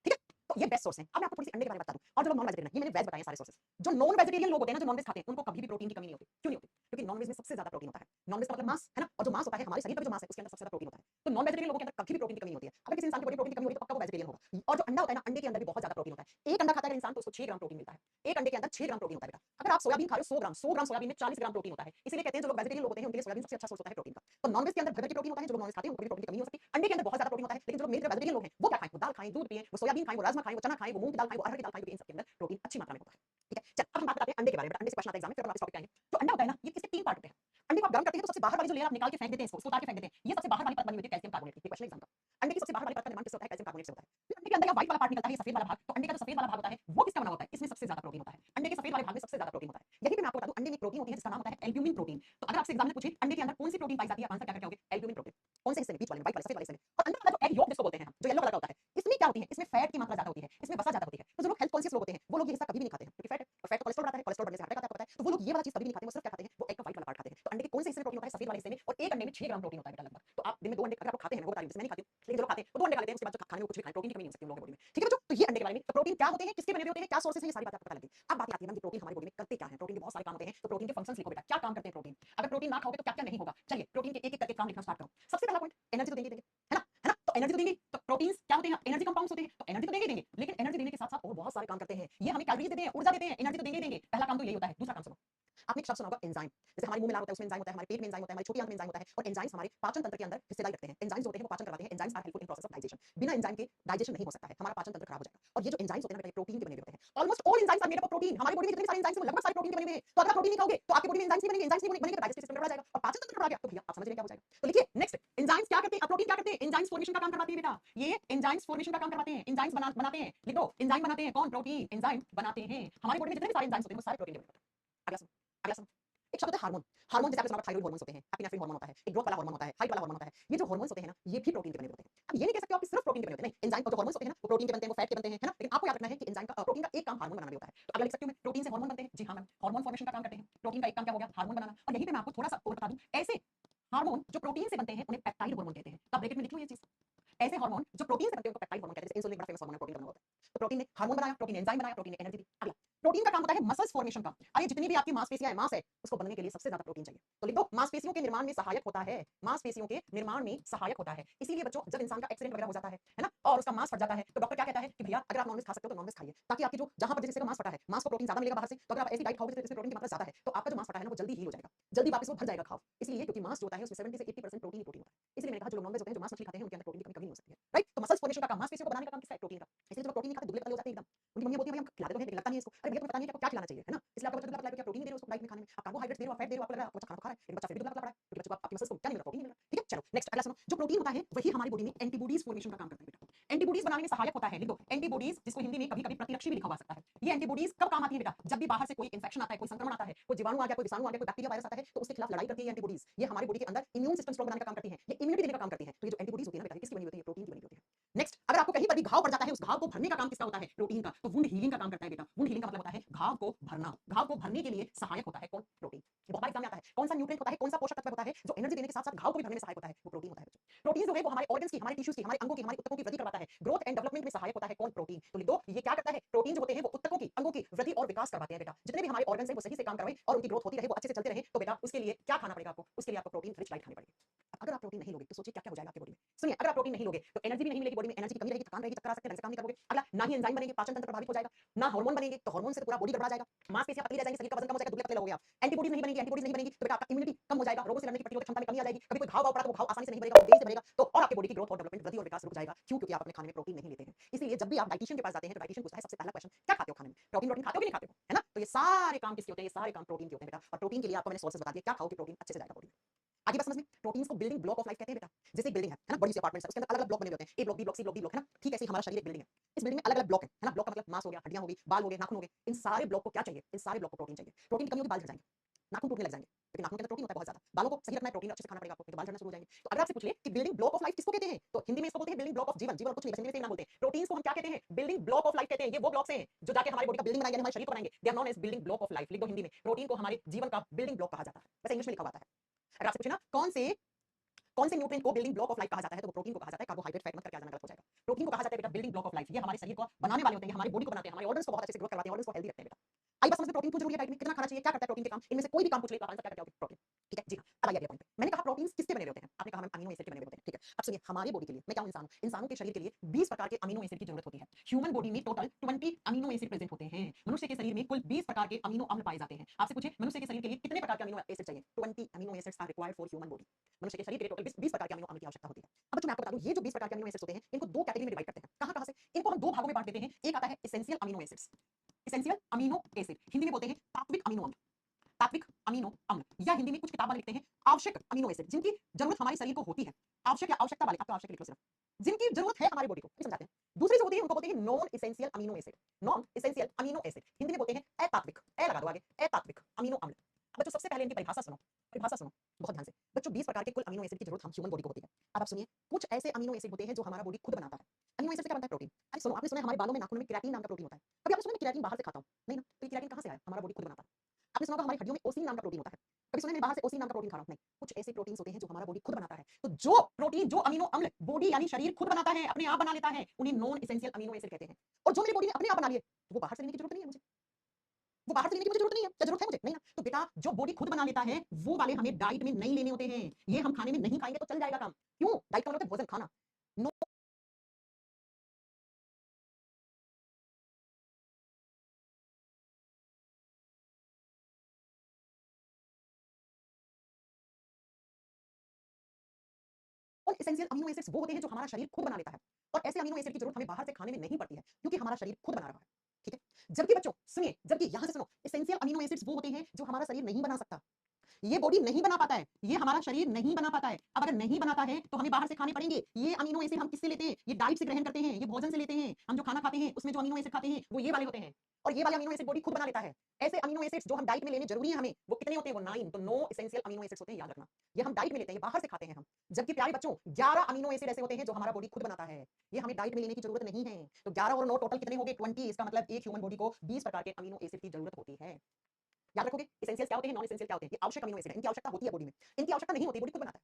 ठीक है। तो ये बेस्ट सोर्स है। अब मैं आपको थोड़ी सी अंडे के बारे में बता दूं, और जो लोग नॉन वेजिटेरियन है, ये मैंने वेज बताए सारे सोर्सेस। जो नॉन वेजिटेरियन लोग होते हैं ना, जो नॉन वेज खाते हैं, उनको कभी भी प्रोटीन की कमी नहीं होती। क्यों नहीं होती? क्योंकि नॉन वेज में सबसे ज्यादा प्रोटीन होता है। नॉन वेज का मतलब मांस, है ना, और जो मांस होता है, हमारे शरीर पर जो मांस है, उसके अंदर सबसे ज्यादा प्रोटीन होता है। तो नॉन वेजिटेरियन लोगों के अंदर कभी भी प्रोटीन की कमी होती है। अगर किसी इंसान की बॉडी प्रोटीन की कमी होगी तो पक्का वो वेजिटेरियन होगा। और जो अंडा होता है ना, अंडे के अंदर भी बहुत ज्यादा प्रोटीन होता है। एक अंडा खाता है इंसान तो उसको 6 ग्राम प्रोटीन मिलता है। एक अंडे के अंदर 6 ग्राम प्रोटीन होता है बेटा। अगर आप सोयाबीन खा रहे हो 100 ग्राम सोयाबीन में 40 ग्राम प्रोटीन होता है। इसीलिए कहते हैं जो लोग वेजिटेरियन लोग होते हैं उनके लिए सोयाबीन सबसे अच्छा सोर्स होता है प्रोटीन का। तो नॉन वेज के अंदर भर के प्रोटीन होता है, जो लोग नॉन वेज खाते हैं उनको भी प्रोटीन की कमी हो सकती है। अंडे के अंदर बहुत ज्यादा प्रोटीन होता है, लेकिन जो लोग मेरे तरह वेजिटेरियन लोग हैं वो क्या खाएं? वो दाल खाएं, दूध पिएं, वो सोयाबीन खाएं, वो राजमा खाएं, वो चना खाएं, वो मूंग की दाल खाएं, वो अरहर की दाल खाएं, इन सब के अंदर प्रोटीन अच्छी मात्रा में होता है। ठीक है, चल अब हम बात करते हैं अंडे के बारे में। अंडे से क्वेश्चन आता है एग्जाम में, फिर हम वापस टॉपिक पे आएंगे। तो अंडा होता है ना, ये इसके 3 पार्ट होते हैं। अंडे को आप गर्म करते हैं तो सबसे बाहर वाली जो लेयर आप निकाल के फेंक देते हैं, इसको उतार के फेंक देते हैं, ये सबसे बाहर वाली परत बनी होती है कैल्शियम कार्बोनेट की। ये क्वेश्चन एग्जाम का, अंडे की सबसे बाहर वाली परत का निर्माण किससे होता है? कैल्शियम कार्बोनेट से होता है। फिर अंडे के अंदर का व्हाइट वाला पार्ट निकलता है, ये सफेद वाला भाग। तो अंडे का जो सफेद वाला भाग होता है वो किसका बना होता है? इसमें सबसे ज्यादा प्रोटीन होता है। अंडे के सफेद वाले भाग में सबसे ज्यादा प्रोटीन होता है। यही पे मैं आपको बता दूं, अंडे में प्रोटीन होती है जिसका नाम होता है एल्ब्यूमिन प्रोटीन। तो अगर आपसे एग्जाम में पूछे अंडे के अंदर कौन सी प्रोटीन पाई जाती है, आंसर क्या करोगे? Albumin protein. कौन से हिस्से में? बीच वाले में, व्हाइट वाले, सफेद वाले हिस्से में। और अंदर वाला जो एग येल्क जिसको बोलते हैं हम, जो येलो कलर का होता है, इसमें क्या होती है? इसमें फैट की मात्रा ज्यादा होती है, इसमें वसा ज्यादा होती है। तो जो लोग हेल्थ कॉन्शियस लोग होते हैं वो लोग ये हिस्सा कभी भी नहीं खाते हैं, क्योंकि फैट है, और फैट तो कोलेस्ट्रॉल बढ़ाता है, कोलेस्ट्रॉल बढ़ने से हार्ट अटैक आता है, आपको पता है। तो वो लोग ये वाला चीज कभी भी नहीं खाते, वो सिर्फ क्या खाते हैं? वो एग का व्हाइट वाला पार्ट खाते हैं। तो अंडे के कौन से हिस्से में प्रोटीन होता है? सफेद वाले हिस्से में। और एक एक अंडे में 6 ग्राम प्रोटीन होता है बेटा लगभग। तो आप दिन में 2 अंडे अगर आप खाते हैं, मैं वो बता रही हूँ, जैसे मैं नहीं खाती हूँ, लेकिन जो लोग खाते हैं वो 2 अंडे खा लेते हैं, उसके बाद जो खाने में कुछ भी खाएं, प्रोटीन की कमी नहीं हो सकती उन लोगों की बॉडी में। ठीक है बच्चों, तो ये अंडे के बारे में, तो प्रोटीन क्या होते हैं, किसके बने हुए होते हैं, क्या सोर्सेस हैं, ये सारी बातें आपको पता लगी। अब बात आती है कि प्रोटीन हमारी बॉडी में करते क्या है, प्रोटीन के बहुत सारे काम होते हैं, तो प्रोटीन के फंक्शंस लिखो बेटा, क्या काम करते हैं प्रोटीन, अगर प्रोटीन ना खाओगे तो क्या क्या नहीं होगा। चलिए प्रोटीन के एक एक करके काम लिखना स्टार्ट करो। सबसे पहला पॉइंट, एनर्जी तो देंगे, है ना, है ना, तो एनर्जी तो देंगे, तो प्रोटीन्स क्या होते हैं, एनर्जी कंपाउंड्स होते हैं, तो एनर्जी तो देंगे, लेकिन एनर्जी देने के साथ साथ और बहुत सारे काम करते हैं। ये हमें कैलोरीज देते हैं, ऊर्जा देते हैं, एनर्जी तो देंगे, पहला काम तो यही होता है। दूसरा काम सुनो, आपने एक शब्द सुना होगा एंजाइम, जैसे हमारे मुंह में लार होता है उसमें एंजाइम होता है, हमारे पेट में एंजाइम होता है, हमारी छोटी आंत में एंजाइम होता है, और एंजाइम्स हमारे पाचन तंत्र के अंदर हिस्सेदारी रखते हैं। एंजाइम्स होते हैं वो पाचन करवाते हैं, enzymes are helpful in process of digestion. बिना एंजाइम के डाइजेशन नहीं हो सकता है, हमारा पाचन तंत्र खराब हो जाएगा। और ये जो एंजाइम्स होते हैं ना प्रोटीन के बने हुए होते हैं। Almost all enzymes are made up of protein. हमारी बॉडी में जितने सारे एंजाइम्स हैं लगभग सारे प्रोटीन के बने हुए हैं। तो अगर आप प्रोटीन नहीं खाओगे तो आपकी बॉडी में एंजाइम्स नहीं बनेंगे, एंजाइम्स नहीं बनेंगे तो डाइजेस्टिव सिस्टम गड़बड़ा जाएगा और पाचन तंत्र गड़बड़ा गया तो भैया आप समझ रहे हैं क्या हो जाएगा। तो लिखिए नेक्स्ट, एंजाइम्स क्या करते हैं, प्रोटीन क्या करते हैं, एंजाइम्स फॉर्मेशन का काम करवाते हैं बेटा। ये एंजाइम्स फॉर्मेशन का काम करवाते हैं, एंजाइम्स बनाते हैं, लिख दो, एंजाइम बनाते हैं कौन, प्रोटीन एंजाइम बनाते हैं। हमारी बॉडी में जितने भी सारे एंजाइम्स होते हैं वो सारे प्रोटीन के बने होते हैं। अगला सुनो, अगला सुनो, एक शब्द है हार्मोन। हार्मोन जैसे आपने सुना थायराइड हार्मोन्स होते हैं, एपिनेफ्रिन हार्मोन होता है, एक ग्रोथ वाला हार्मोन होता है, हाइट वाला हार्मोन होता है। ये जो हार्मोन्स होते हैं ना, ये भी प्रोटीन के बने होते हैं। अब ये नहीं कह सकते आप कि सिर्फ प्रोटीन के बने होते हैं, नहीं, एंजाइम और जो हार्मोन्स होते हैं ना वो प्रोटीन के बनते हैं, वो फैट के बनते हैं, है ना, लेकिन आपको याद रखना है कि एंजाइम का प्रोटीन का एक काम हार्मोन बनाना भी होता है। तो अगर लिख सकती हूँ मैं, प्रोटीन से हार्मोन बनते हैं, जी हाँ मैम, हार्मोन फॉर्मेशन का काम करते हैं। प्रोटीन का एक काम क्या हो गया, हार्मोन बनाना। और यहीं पे मैं आपको थोड़ा सा और बता दूं, ऐसे हार्मोन जो प्रोटीन से बनते हैं उन्हें पेप्टाइड हार्मोन कहते हैं। तो ब्रैकेट में लिख लो ये चीज, ऐसे हार्मोन जो प्रोटीन से बनते हैं उनको पेप्टाइड हार्मोन कहते हैं। जैसे इंसुलिन बड़ा फेमस हार्मोन है, प्रोटीन का बना होता है। तो प्रोटीन ने हार्मोन बनाया, प्रोटीन ने एंजाइम बनाया, प्रोटीन ने एनर्जी दी। अगला, प्रोटीन का काम होता है मसल्स फॉर्मेशन का। अरे जितनी भी आपकी मांसपेशियां हैं, मांस है, उसको बनने के लिए सबसे ज्यादा प्रोटीन चाहिए। तो लिख दो, मांसपेशियों के निर्माण में सहायक होता है, मांसपेशियों के निर्माण में सहायक होता है। इसीलिए बच्चों जब इंसान का एक्सीडेंट वगैरह हो जाता है ना, और उसका मांस फट जाता है, तो डॉक्टर क्या कहता है कि भैया अगर आप नॉनवेज खा सकते हो तो नॉनवेज खाइए, ताकि आपकी जो जहां पर जैसे मांस फटा है, मांस को प्रोटीन ज्यादा मिलेगा बाहर से। तो अगर आप ऐसी डाइट खाओगे जिसमें प्रोटीन की मात्रा ज्यादा है, तो आपका जो मांस फटा है ना वो जल्दी हील हो जाएगा, जल्दी वापस वो भर जाएगा घाव। इसलिए क्योंकि मांस जो होता है उसमें 70 से 80% प्रोटीन ही प्रोटीन होता है। इसलिए मैंने कहा जो लोग नॉनवेज होते हैं, जो मांस मछली खाते हैं, उनके अंदर प्रोटीन की कमी नहीं हो सकती है, राइट। तो मसल्स फॉर्मेशन का काम, मांसपेशियों को बनाने का काम किसका है, प्रोटीन का। इसलिए जो प्रोटीन नहीं खाते दुबले पतले हो जाते हैं एकदम। उनकी मम्मी बोलती है भाई हम खिलाते तो हैं लेकिन लगता नहीं है इसको। अरे भैया तुम्हें पता नहीं है कि आपको क्या खिलाना चाहिए, है ना। इसलिए आपका बच्चा दुबला पतला है, क्या प्रोटीन नहीं दे रहे हो उसको डाइट में खाने में, आप कार्बोहाइड्रेट्स दे रहे हो, आप फैट दे रहे हो, आपको लग रहा है आपका बच्चा खाना खा रहा है, लेकिन बच्चा फिर भी दुबला पतला पड़ा है क्योंकि बच्चे को आपकी मसल्स को क्या नहीं मिल रहा, प्रोटीन नहीं मिल रहा। ठीक है, चलो नेक्स्ट अगला सुनो, जो प्रोटीन होता है वही हमारी बॉडी में एंटीबॉडीज फॉर्मेशन का काम करता है बेटा। एंटीबॉडीज बनाने में सहायक होता है, लिख दो, एंटीबॉडीज जिसको हिंदी में कभी कभी प्रतिरक्षी भी लिखा हुआ सकता है। ये एंटीबॉडीज कब काम आती है बेटा, जब भी बाहर से कोई इंफेक्शन आता है, कोई संक्रमण आता है, कोई जीवाणु आ गया, कोई विषाणु आ गया, कोई बैक्टीरिया वायरस आता है, तो उसके खिलाफ लड़ाई करती है एंटीबॉडीज। ये हमारी बॉडी के अंदर इम्यून सिस्टम स्ट्रांग बनाने का काम करती है, ये इम्यूनिटी देने का काम करती है। तो ये जो एंटीबॉडीज होती है ना बेटा, किसकी बनी होती है, प्रोटीन की बनी होती है। नेक्स्ट, अगर आपको कहीं पर भी घाव पड़ जाता है, उस घाव को भरने का काम किसका होता है, प्रोटीन का। तो वुंड हीलिंग का काम करता है बेटा। वुंड हीलिंग का मतलब होता है घाव को भरना, घाव को भरने के लिए सहायक होता है कौन, प्रोटीन। ये बहुत बार एग्जाम में आता है, कौन सा न्यूट्रिएंट होता है, कौन सा पोषक तत्व होता है जो एनर्जी देने के साथ साथ घाव को भी भरने में सहायक होता है, वो प्रोटीन होता है बच्चों। प्रोटीन जो है वो हमारे ऑर्गन्स की, हमारे टिश्यूज की, हमारे अंगों की, हमारे ऊतकों की वृद्धि करवाता है, ग्रोथ एंड डेवलपमेंट में सहायक होता है कौन, प्रोटीन। तो लिख दो, ये क्या करता है, प्रोटीन जो होते हैं वो ऊतकों की, अंगों की वृद्धि और विकास करवाते हैं बेटा। जितने भी हमारे ऑर्गन्स हैं वो सही से काम करवाएं और उनकी ग्रोथ होती रहे, वो अच्छे से चलते रहे, तो बेटा उसके लिए क्या खाना पड़ेगा आपको, उसके लिए आपको प्रोटीन रिच डाइट खानी पड़ेगी। अगर आप प्रोटीन नहीं लोगे तो सोचिए क्या क्या हो जाएगा आपकी बॉडी में। सुनिए, अगर आप प्रोटीन नहीं लोगे तो एनर्जी भी नहीं मिलेगी बॉडी में, एनर्जी की कमी रहेगी, थकान रहेगी, चक्कर आ सकते हैं, ढंग से काम नहीं करोगे। अगला, ना ही एंजाइम बनेंगे, पाचन तंत्र प्रभावित हो जाएगा, ना हार्मोन बनेंगे, तो हार्मोन से तो पूरा बॉडी गड़बड़ा जाएगा, मांसपेशियां पतली रह जाएंगी, शरीर का वजन कम हो जाएगा, दुबले पतले लोगे आप। एंटीबॉडीज नहीं बनेगी, एंटीबॉडीज नहीं बनेगी तो बेटा आपका इम्यूनिटी कम हो जाएगा, रोगों से लड़ने की प्रतिरोधक क्षमता में कमी आ जाएगी, कभी कोई घाव पड़ा तो वो घाव आसानी से नहीं भरेगा, वो देरी से भरेगा, तो और आपकी बॉडी की ग्रोथ और डेवलपमेंट, वृद्धि और विकास रुक जाएगा। क्यों, क्योंकि आप अपने खाने में प्रोटीन नहीं लेते हैं। इसलिए जब भी आप डाइटिशियन के पास जाते हैं तो डाइटिशियन पूछता है सबसे पहला क्वेश्चन, क्या खाते हो खाने में, प्रोटीन प्रोटीन खाते हो कि नहीं खाते हो, है ना। तो ये सारे काम किसके होते हैं, ये सारे काम प्रोटीन के होते हैं बेटा। और प्रोटीन के लिए आपको मैंने सोर्सेस बता दिए, क्या खाओगे प्रोटीन अच्छे से जाएगा बॉडी में। आगे बात समझ में, प्रोटीन्स को बिल्डिंग ब्लॉक ऑफ लाइफ कहते हैं बेटा। जैसे एक बिल्डिंग है ना, बड़ी सी अपार्टमेंट्स है, उसके अंदर अलग अलग ब्लॉक बने हुए होते हैं, A block, B block, C block, D block, है ना। ठीक ऐसे ही हमारा शरीर एक बिल्डिंग है, इस बिल्डिंग में अलग अलग ब्लॉक है ना। ब्लॉक का मतलब मांस हो गया, हड्डियां हो गई, बाल हो गए, नाखून हो गए, इन सारे ब्लॉक को क्या चाहिए, इन सारे ब्लॉक को प्रोटीन चाहिए। प्रोटीन की कमी होगी बाल झड़ जाएंगे, नाखून टूटने लग जाएंगे, क्योंकि नाखून के अंदर प्रोटीन होता है बहुत ज्यादा। बालों को सही रखना है, प्रोटीन अच्छे से खाना पड़ेगा आपको, नहीं तो बाल झड़ना शुरू हो जाएंगे। तो अगर आपसे पूछ ले कि बिल्डिंग ब्लॉक ऑफ लाइफ किसको कहते हैं, तो हिंदी में इसको बोलते हैं बिल्डिंग ब्लॉक ऑफ जीवन। जीवन कुछ नहीं, बस हिंदी में नाम बोलते हैं। प्रोटीन्स को हम क्या कहते हैं, बिल्डिंग ब्लॉक ऑफ लाइफ कहते हैं। ये वो ब्लॉक्स हैं जो जाके हमारी बॉडी का बिल्डिंग बनाएंगे, हमारे शरीर को बनाएंगे। They are known as building block of life. लिख दो हिंदी में, प्रोटीन को हमारे जीवन का बिल्डिंग ब्लॉक कहा जाता है, वैसे इंग्लिश में लिखा हुआ है। अगर आपसे पूछे ना कौन से न्यूट्रिएंट को बिल्डिंग ब्लॉक ऑफ लाइफ कहा जाता है, तो वो प्रोटीन को कहा जाता है। कार्बोहाइड्रेट, फैट मत करके आ जाना, गलत हो जाएगा। प्रोटीन को कहा जाता है बेटा बिल्डिंग ब्लॉक ऑफ लाइफ। ये हमारे शरीर को बनाने वाले होते हैं, हमारी बॉडी को बनाते हैं, हमारे ऑर्गन्स को बहुत अच्छे से ग्रोथ करवाते हैं, ऑर्गन्स को हेल्दी रखते हैं बेटा। आई बात समझ में, प्रोटीन क्यों जरूरी है डाइट में, कितना खाना चाहिए, क्या करता है प्रोटीन के काम, इनमें से कोई भी काम पूछ ले तो आप आंसर क्या करके आओगे, प्रोटीन। ठीक है जी हाँ, अब आइए अगले पॉइंट पे। मैंने कहा प्रोटीन्स किसके बने हुए होते हैं, आपने कहा मैम अमीनो एसिड के बने हुए होते हैं। ठीक है, अब सुनिए, हमारी बॉडी के लिए, मैं क्या हूं, इंसान हूं, इंसानों के शरीर के लिए 20 प्रकार के अमीनो एसिड की जरूरत होती है। ह्यूमन बॉडी में टोटल 20 अमीनो एसिड प्रेजेंट होते हैं। मनुष्य के शरीर में कुल 20 प्रकार के अमीनो अम्ल पाए जाते हैं। आपसे पूछे मनुष्य के शरीर के लिए कितने प्रकार के अमीनो एसिड चाहिए, 20 amino acids are required for human body. मनुष्य के शरीर के लिए टोटल 20 प्रकार के अमीनो अम्ल की आवश्यकता होती है। अब बच्चों मैं आपको बता दूं, ये जो 20 प्रकार के अमीनो एसिड्स होते हैं, इनको दो कैटेगरी में डिवाइड करते हैं। कहां कहां से, इनको हम दो भागों में बांट देते हैं। एक आता है essential amino acids, essential amino acid, Hindi में बोलते हैं तात्विक अमीनो अम्ल, तात्विक अमीनो अम्ल, या हिंदी में कुछ किताब वाले लिखते हैं आवश्यक अमीनो एसिड, जिनकी जरूरत हमारे शरीर को होती है। आवश्यक या आवश्यकता वाले, आपका आवश्यक लिख लो सिर्फ, जिनकी जरूरत है हमारी बॉडी को, समझाते हैं। दूसरी जो होती है उनको बोलते हैं non essential amino acid, non essential amino acid, Hindi में बोलते हैं अतात्विक, ए लगा दो आगे, अतात्विक अमीनो अम्ल। बच्चों सबसे पहले इनकी परिभाषा सुनो, परिभाषा सुनो बहुत ध्यान से बच्चों। 20 प्रकार के कुल अमीनो एसिड की जरूरत हम ह्यूमन बॉडी को होती है। अब आप सुनिए, कुछ ऐसे अमीनो एसिड होते हैं जो हमारा बॉडी खुद बनाता है। अमीनो एसिड से क्या बनता है, प्रोटीन। अरे सुनो, आपने सुना है हमारे बालों में, नाखूनों में केराटिन नाम का प्रोटीन होता है, कभी आपने सुना है केराटिन बाहर से खाता हूं, नहीं ना, तो ये केराटिन कहां से आया, हमारा बॉडी खुद बनाता है। आपने सुना होगा हमारी हड्डियों में ओसिन नाम का प्रोटीन होता है, कभी सुना है मैं बाहर से ओसिन नाम का प्रोटीन खा रहा हूं, नहीं। कुछ ऐसे प्रोटीन्स होते हैं जो हमारा बॉडी खुद बनाता है। तो जो प्रोटीन, जो अमीनो अम्ल बॉडी यानी शरीर खुद बनाता है, अपने आप बना लेता है, उन्हें नॉन एसेंशियल अमीनो एसिड कहते हैं। और जो मेरी बॉडी ने अपने आप बना लिए, वो बाहर से लेने की जरूरत नहीं है मुझे। वो बाहर से लेने की मुझे जरूरत नहीं है। क्या जरूरत है मुझे? नहीं ना। तो बेटा जो बॉडी खुद बना लेता है, वो वाले हमें डाइट में नहीं लेने होते हैं। ये हम खाने में नहीं खाएंगे तो चल जाएगा काम। क्यों? डाइट का मतलब होता है भोजन खाना। नो और एसेंशियल अमीनो एसिड्स वो होते हैं जो हमारा शरीर खुद बना लेता है। और ऐसे अमीनो एसिड की जरूरत हमें बाहर से खाने में नहीं पड़ती है, क्योंकि हमारा शरीर खुद बना रहा है। ठीक है? जबकि बच्चों सुनिए, जबकि यहां से सुनो, एसेंशियल अमीनो एसिड्स वो होते हैं जो हमारा शरीर नहीं बना सकता। ये बॉडी नहीं बना पाता है, ये हमारा शरीर नहीं बना पाता है। अब अगर नहीं बनाता है तो हमें बाहर से खाने पड़ेंगे। ये अमीनो एसिड हम किससे लेते हैं? ये डाइट से ग्रहण करते हैं, ये भोजन से लेते हैं। हम जो खाना खाते हैं उसमें जो अमीनो एसिड खाते हैं वो ये वाले होते हैं। और ये वाले अमीनो एसिड बॉडी खुद बना लेता है। ऐसे अमीनो एसिड्स जो हम डाइट में लेने जरूरी है हमें, वो कितने होते हैं? वो 9। तो 9 एसेंशियल अमीनो एसिड्स होते हैं, याद रखना। ये हम डाइट में लेते हैं, ये बाहर से खाते हैं हम। जबकि प्यारे बच्चों 11 अमीनो एसिड ऐसे होते हैं जो हमारा बॉडी खुद बनाता है। ये हमें डाइट में लेने की जरूरत नहीं है। तो 11 और 9 टोटल कितने हो गए? 20। इसका मतलब एक ह्यूमन बॉडी को 20 प्रकार के अमीनो एसिड की जरूरत होती है। याद रखोगे एसेंशियल क्या होते हैं, नॉन एसेंशियल क्या होते हैं। ये आवश्यक अमीनो एसिड है, इनकी आवश्यकता होती है बॉडी में। इनकी आवश्यकता नहीं होती, बॉडी खुद बनाता है।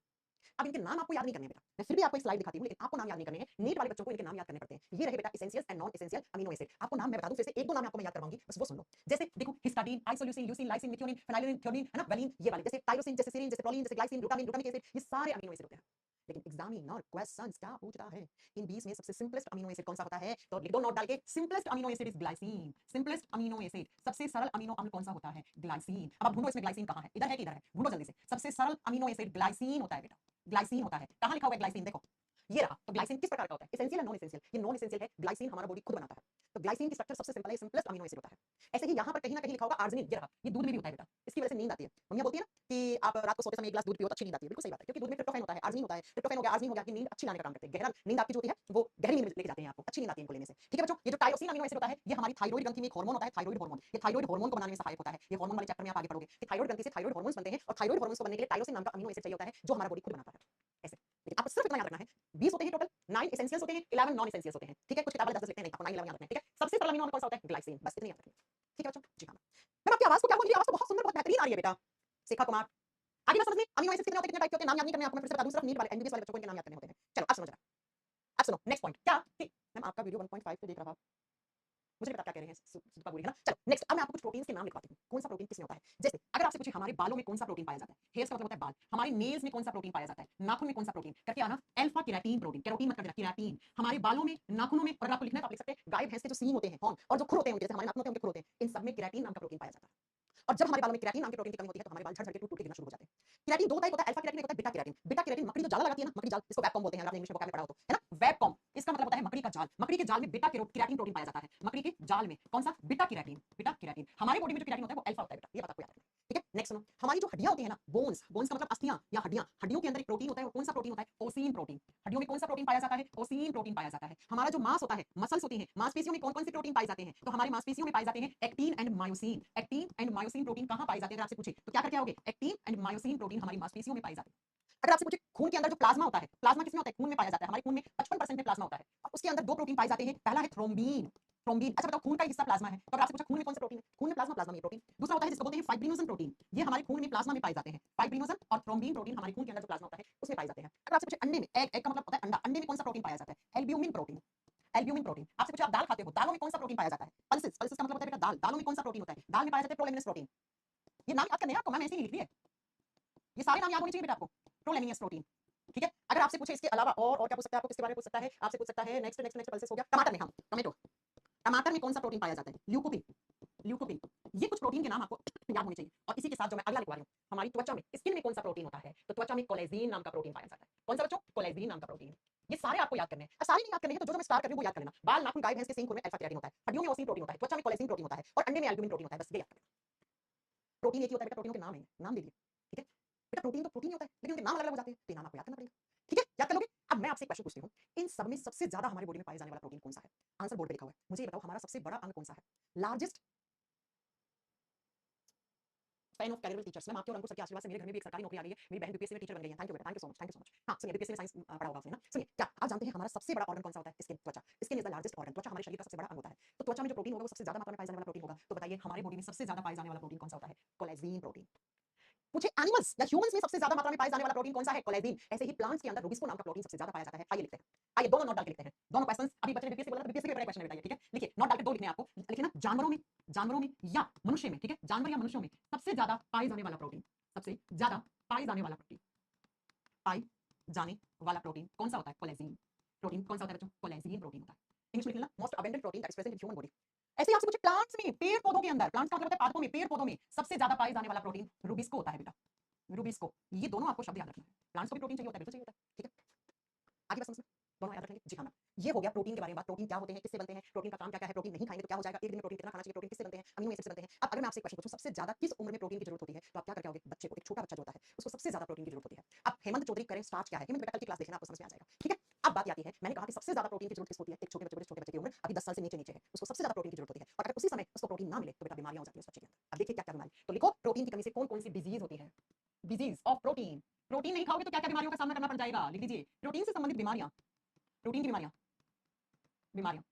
अब इनके नाम आपको याद नहीं करने हैं बेटा, मैं फिर भी आपको एक स्लाइड दिखाती हूँ, लेकिन आपको नाम याद नहीं करने हैं। नीट वाले बच्चों को इनके नाम याद करने पड़ते हैं। ये रहे बेटा essential and non essential amino acid. आपको नाम मैं बता दूं फिर से, एक दो नाम आपको मैं याद करवाऊंगी, बस वो सुन लो। जैसे देखो histidine, isoleucine, leucine, lysine, methionine, phenylalanine, threonine, है ना, वैलिन, ये वाले। जैसे टायरोसिन, जैसे सेरीन, जैसे प्रोलिन, जैसे ग्लाइसिन, ग्लूटामिन, ग्लूटामिक एसिड, ये सारे अमीनो एसिड होते हैं। लेकिन एग्जामिनर क्वेश्चन क्या पूछता है, इन 20 में सबसे सिंपलेस्ट अमीनो एसिड कौन सा होता है? तो लिख दो नोट डाल के, simplest amino acid is glycine. Simplest amino acid, सबसे सरल अमीनो अम्ल कौन सा होता है? ग्लाइसिन। अब आप ढूंढो इसमें ग्लाइसिन कहां है, इधर है कि इधर है? ढूंढो जल्दी से। सबसे सरल अमीनो एसिड ग्लाइसिन होता है बेटा, ग्लाइसिन होता है। कहां लिखा हुआ है ग्लाइसिन? देखो ये रहा। तो ग्लाइसिन किस प्रकार का होता है? एसेंशियल है नॉन एसेंशियल? ये नॉन एसेंशियल है। ग्लाइसिन हमारा बॉडी खुद बनाता है। तो ग्लाइसिन की स्ट्रक्चर सबसे सिंपल है, सिंपलेस्ट अमीनो एसिड होता है। ऐसे ही यहाँ पर कहीं ना कहीं लिखा होगा आर्जिनिन, ये रहा। ये दूध में भी होता है बेटा, इसकी वजह से नींद आती है। मम्मियां बोलती है ना कि आप रात को सोते समय एक ग्लास दूध पियो तो अच्छी नींद आती है। बिल्कुल सही बात है, क्योंकि दूध में ट्रिप्टोफैन होता है, आर्जिनिन होता है। ट्रिप्टोफैन हो गया, आर्जिनिन हो गया, कि नींद अच्छी लाने का काम करते हैं। गहरा नींद आपकी जो होती है वो गहरी नींद में लेके जाते हैं आपको, अच्छी नींद आती है इनको लेने से। ठीक है बच्चों, ये जो टायरोसिन अमीनो एसिड होता है, ये हमारी थायराइड ग्रंथि में एक हार्मोन होता है, थायराइड हार्मोन। ये थायराइड हार्मोन को बनाने में सहायक होता है। ये हार्मोन वाले चैप्टर में आप आगे पढ़ोगे कि थायराइड ग्रंथि से थायराइड हार्मोन्स बनते हैं, और थायराइड हार्मोन्स को बनने के लिए टायरोसिन नाम का अमीनो एसिड चाहिए होता है, जो हमारा बॉडी खुद बनाता है। ऐसे लेकिन आपको सिर्फ इतना याद रखना है, 20 होते हैं टोटल, 9 एसेंशियल्स होते हैं, 11 नॉन एसेंशियल्स होते हैं। ठीक है, कुछ किताबें 10 लिखते हैं, नहीं आपको 9 11 याद रखना है। ठीक है, सबसे सरल अमीनो अम्ल कौन सा होता है? ग्लाइसिन। बस इतनी याद रखनी है। ठीक है बच्चों, जी हाँ। मैं आपकी आवाज को क्या बोल रही हूँ? आवाज तो बहुत सुंदर, बहुत बेहतरीन आ रही है बेटा। शिखा कुमार, आगे बात समझ में? अमीनो एसिड कितने होते हैं, कितने टाइप के होते हैं, नाम याद नहीं करने हैं आपको, मैं फिर से बता दूं, सिर्फ नीट वाले एमबीबीएस वाले बच्चों को इनके नाम याद करने होते हैं। चलो अब समझ रहा। अब सुनो नेक्स्ट पॉइंट क्या कि मैम आपका वीडियो 1.5 पे देख रहा, मुझे नहीं पता क्या कह रहे हैं सुपा पूरी, है ना। चलो नेक्स्ट, अब मैं आपको कुछ प्रोटीन्स के नाम लिखवाती हूँ, कौन सा प्रोटीन किसमें होता है। जैसे अगर आपसे पूछे हमारे बालों में कौन सा प्रोटीन पाया जाता है, हेयर्स का मतलब होता है बाल, हमारे नेल्स में कौन सा प्रोटीन पाया जाता है, नाखून में कौन सा प्रोटीन, करके आना अल्फा केराटिन प्रोटीन, केराटिन मत कर देना, केराटिन। हमारे बालों में, नाखूनों में, और आपको लिखना है तो आप लिख सकते हैं गाय भैंस के जो सींग होते हैं, हॉर्न, और जो खुर होते हैं उनके, जैसे हमारे नाखून होते हैं उनके खुर होते हैं, इन सब में केराटिन नाम का प्रोटीन पाया जाता है। और जब हमारे बालों में केराटिन नाम के प्रोटीन की कमी होती है तो हमारे बाल झड़ झड़ के टूट टूट के गिरना शुरू हो जाते हैं। केराटिन दो टाइप होता है, अल्फा केराटिन, एक होता है बीटा केराटिन। बीटा केराटिन मकड़ी जो जाला लगाती है ना, मकड़ी जाल, इसको वैबकॉम बोलते हैं, अगर आपने इंग्लिश में वोकैब में पढ़ा हो तो, है ना। वैबकॉम इसका मतलब होता है मकड़ी का जाल। मकड़ी के जाल में बीटा केराटिन प्रोटीन पाया जाता है। मकड़ी के जाल में कौन सा? Beta keratin. Beta keratin. हमारे बॉडी में जो केराटिन होता है वो अल्फा होता है बेटा, ये बात आपको याद रखना है। ठीक है, नेक्स्ट सुनो, हमारी जो हड्डियां होती है ना, बोन्स, बोन्स का मतलब अस्थियां या हड्डियां, हड्डियों के अंदर एक प्रोटीन होता है, वो कौन सा प्रोटीन होता है? Ossein protein. हड्डियों में कौन सा प्रोटीन पाया जाता है? ओसीन प्रोटीन पाया जाता है। हमारा जो मांस होता है, मसल्स होती हैं, मांसपेशियों में कौन कौन से प्रोटीन पाए जाते हैं? तो हमारी मांसपेशियों में पाए जाते हैं actin and myosin. Actin and myosin protein कहां पाए जाते हैं? अगर आपसे पूछे तो क्या करके आओगे? एक्टिन एंड मायोसिन प्रोटीन हमारी मांसपेशियों में पाए जाते हैं। अगर आपसे पूछे खून के अंदर जो प्लाज्मा होता है, प्लाज्मा किसमें होता है? खून में पाया जाता है। हमारे खून में 55% में प्लाज्मा होता है, और उसके अंदर दो प्रोटीन पाए जाते हैं। पहला है थ्रोम्बिन। थ्रोम्बिन, अच्छा बताओ, खून का हिस्सा प्लाज्मा है, तो अगर आपसे पूछा खून में कौन सा प्रोटीन है? खून में प्लाज्मा, प्लाज्मा में प्रोटीन। दूसरा होता है जिसको बोलते हैं फाइब्रिनोजन प्रोटीन, ये हमारे खून में प्लाज्मा में पाए जाते हैं। फाइब्रिनोजन और थ्रोम्बिन प्रोटीन हमारे खून के अंदर जो प्लाज्मा होता है उसमें पाए जाते हैं। अगर आपसे पूछे अंडे में, एग, एग का मतलब होता है अंडा, अंडे में कौन सा प्रोटीन पाया जाता है? Albumin protein. Albumin protein. आपसे पूछे आप दाल खाते हो, दालों में कौन सा प्रोटीन पाया जाता है? पल्सेस, पल्सेस का मतलब होता है बेटा दाल, दालों में कौन सा प्रोटीन होता है? दाल में पाया जाता है प्रोलेमिनस प्रोटीन। ये नाम याद करने हैं आपको, मैम ऐसे ही लिख रही है, ये सारे नाम याद होने चाहिए बेटा आपको। प्रोलेमिनस प्रोटीन। ठीक है, अगर आपसे पूछे इसके अलावा और क्या पूछ सकता है, आपको किसके बारे में पूछ सकता है? आपसे पूछ सकता है नेक्स्ट नेक्स्ट नेक्स्ट पल्सेस हो गया, टमाटर में, हम टोमेटो, टमाटर में कौन सा प्रोटीन पाया जाता है? ल्यूकोपिन। ल्यूकोपिन। ये कुछ प्रोटीन के नाम आपको याद होने चाहिए। और इसी के साथ जो मैं अगला लिखवा रही हूँ, हमारी त्वचा में, स्किन में कौन सा प्रोटीन होता है? तो त्वचा में कोलेजन नाम का प्रोटीन पाया जाता है। कौन सा बच्चों? कोलेजन नाम का प्रोटीन। ये सारे आपको याद करने हैं, सारे नहीं याद करने हैं तो जो जो मैं स्टार कर रही हूँ वो याद कर लेना। बाल, नाखून, गाय भैंस के सींग, खुर में अल्फा केराटिन होता है, हड्डियों में ओसीन प्रोटीन होता है, त्वचा में कोलेजन प्रोटीन होता है, और अंडे में एल्ब्यूमिन प्रोटीन होता है। बस ये याद करना। प्रोटीन एक ही होता है बेटा, प्रोटीनों के नाम है, नाम दे दिए। ठीक है बेटा, प्रोटीन तो प्रोटीन ही होता है, लेकिन उनके नाम अलग अलग हो जाते हैं, तो ये नाम आपको याद करना पड़ेगा। ठीक है, याद कर लोगे। अब मैं आपसे एक क्वेश्चन पूछती हूँ, इन सब में सबसे ज्यादा हमारी बॉडी में पाए जाने वाला प्रोटीन कौन सा है? आंसर बोर्ड पे लिखा हुआ है, मुझे ये बताओ हमारा सबसे बड़ा अंग कौन सा है? Largest fan of career teachers. मैं आपके और अंकुर सर के आशीर्वाद से मेरे घर में भी एक सरकारी नौकरी आ गई है, मेरी बहन बीपीएससी में टीचर बन गई है। थैंक यू बेटा, thank you so much, thank you so much. हाँ सुनिए, बीपीएससी में साइंस पढ़ा होगा आपने ना। सुनिए, क्या आप जानते हैं हमारा सबसे बड़ा ऑर्गन कौन सा होता है? स्किन, त्वचा। Skin is the largest organ, त्वचा हमारे शरीर का सबसे बड़ा अंग होता है। तो त्वचा में जो प्रोटीन होगा वो सबसे ज्यादा मात्रा में पाए जाने वाला प्रोटीन होगा। तो बताइए हमारे बॉडी में सबसे ज्यादा पाए जाने वाला प्रोटीन कौन सा होता है? Collagen protein. पूछे एनिमल्स या ह्यूमंस में सबसे ज्यादा मात्रा में पाए जाने वाला प्रोटीन कौन सा है? कोलेजिन। ऐसे ही प्लांट्स के अंदर रूबिस्को नाम का प्रोटीन सबसे ज्यादा पाया जाता है। आइए लिखते हैं, आइए दोनों नोट डाल के लिखते हैं, दोनों क्वेश्चंस। अभी बच्चे ने बीपीएससी बोला था, बीपीएससी के पेपर का क्वेश्चन है बेटा ये, ठीक है? लिखिए, नोट डाल के दो लिखने हैं आपको। लिखिए ना, जानवरों में या मनुष्य में, ठीक है, जानवर या मनुष्यों में सबसे ज्यादा पाए जाने वाला प्रोटीन, सबसे ज्यादा पाए जाने वाला प्रोटीन, पाए जाने वाला प्रोटीन कौन सा होता है? कोलेजिन। प्रोटीन कौन सा होता है बच्चों? कोलेजिन प्रोटीन होता है। इंग्लिश में लिख लेना, most abundant protein that is present in human body. ऐसे ही आपसे पूछे प्लांट्स में, पेड़ पौधों के अंदर, प्लांट्स का मतलब होता है पादपों में, पेड़ पौधों में सबसे ज्यादा पाए जाने वाला प्रोटीन रूबिस्को होता है बेटा, रूबिस्को। ये दोनों आपको शब्द याद रखना है। प्लांट्स को भी प्रोटीन चाहिए होता है, बिल्कुल चाहिए होता है, ठीक है? आगे बात समझ में, दोनों याद रखेंगे जी। हाँ, ये हो गया प्रोटीन के बारे में बात। प्रोटीन क्या होते हैं, किससे बनते हैं, प्रोटीन का काम क्या क्या है, प्रोटीन नहीं खाएंगे तो क्या हो जाएगा, एक दिन में प्रोटीन कितना खाना चाहिए, प्रोटीन किससे बनते हैं, अमीनो एसिड से बनते हैं। अब अगर मैं आपसे क्वेश्चन पूछूं सबसे ज्यादा किस उम्र में प्रोटीन की जरूरत होती है, तो आप क्या करके आओगे? बच्चे को, एक छोटा बच्चा जो होता है उसको सबसे ज्यादा प्रोटीन की जरूरत होती है। अब हेमंत चौधरी करें स्टार्च क्या है, हेमंत बेटा कल की क्लास देखना, आपको समझ में आ जाएगा, ठीक है? अब बात आती है, मैंने कहा कि सबसे ज्यादा प्रोटीन की जरूरत किसको होती है? एक छोटे बच्चे की उम्र अभी 10 साल से नीचे है, उसको सबसे ज्यादा प्रोटीन की जरूरत होती है। और अगर उसी समय उसको प्रोटीन ना मिले तो बेटा बीमारियां हो जाती है उस बच्चे के अंदर। अब देखिए क्या क्या बीमारी, तो लिखो प्रोटीन की कमी से कौन कौन सी डिजीज होती है, डिजीज ऑफ प्रोटीन। प्रोटीन नहीं खाओगे तो क्या क्या बीमारियों का सामना करना पड़ जाएगा, लिख लीजिए, प्रोटीन से संबंधित बीमारियां, प्रोटीन की बीमारियां, बीमारियां।